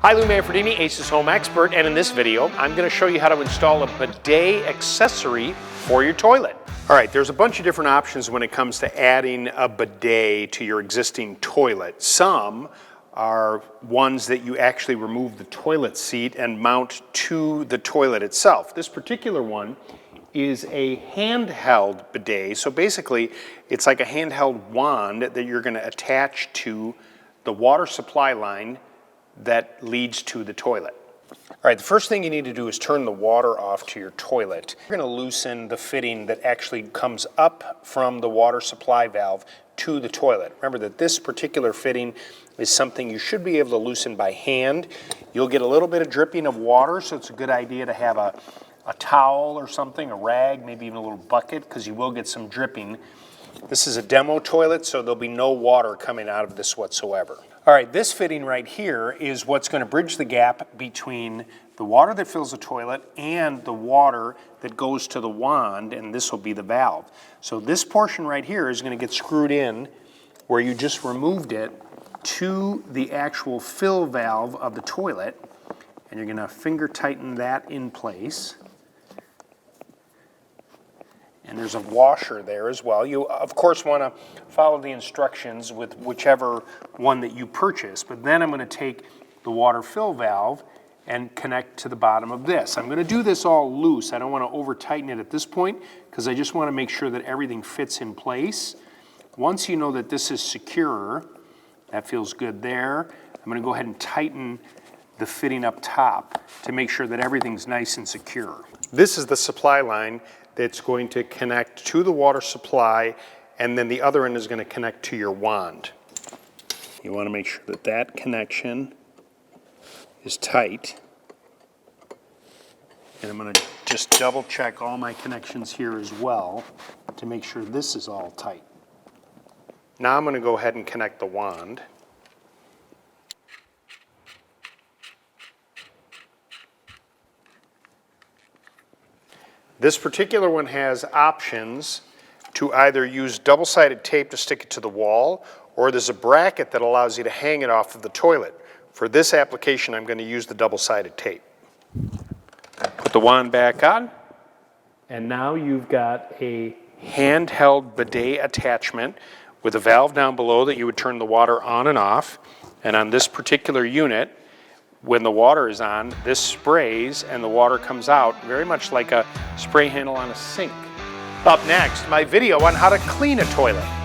Hi, Lou Manfredini, Ace's Home Expert, and in this video, I'm going to show you how to install a bidet accessory for your toilet. All right, there's a bunch of different options when it comes to adding a bidet to your existing toilet. Some are ones that you actually remove the toilet seat and mount to the toilet itself. This particular one is a handheld bidet. So basically, it's like a handheld wand that you're going to attach to the water supply line that leads to the toilet. All right, the first thing you need to do is turn the water off to your toilet. You're going to loosen the fitting that actually comes up from the water supply valve to the toilet. Remember that this particular fitting is something you should be able to loosen by hand. You'll get a little bit of dripping of water, so it's a good idea to have a towel or something, a rag, maybe even a little bucket, because you will get some dripping. This is a demo toilet, so there'll be no water coming out of this whatsoever. All right, this fitting right here is what's going to bridge the gap between the water that fills the toilet and the water that goes to the wand, and this will be the valve. So this portion right here is going to get screwed in where you just removed it to the actual fill valve of the toilet, and you're going to finger tighten that in place. And there's a washer there as well. You, of course, want to follow the instructions with whichever one that you purchase. But then I'm going to take the water fill valve and connect to the bottom of this. I'm going to do this all loose. I don't want to over tighten it at this point because I just want to make sure that everything fits in place. Once you know that this is secure, that feels good there, I'm going to go ahead and tighten the fitting up top to make sure that everything's nice and secure. This is the supply line that's going to connect to the water supply, and then the other end is going to connect to your wand. You want to make sure that that connection is tight. And I'm going to just double check all my connections here as well to make sure this is all tight. Now I'm going to go ahead and connect the wand. This particular one has options to either use double-sided tape to stick it to the wall, or there's a bracket that allows you to hang it off of the toilet. For this application, I'm going to use the double-sided tape. Put the wand back on, and now you've got a handheld bidet attachment with a valve down below that you would turn the water on and off. And on this particular unit, when the water is on, this sprays and the water comes out very much like a spray handle on a sink. Up next, my video on how to clean a toilet.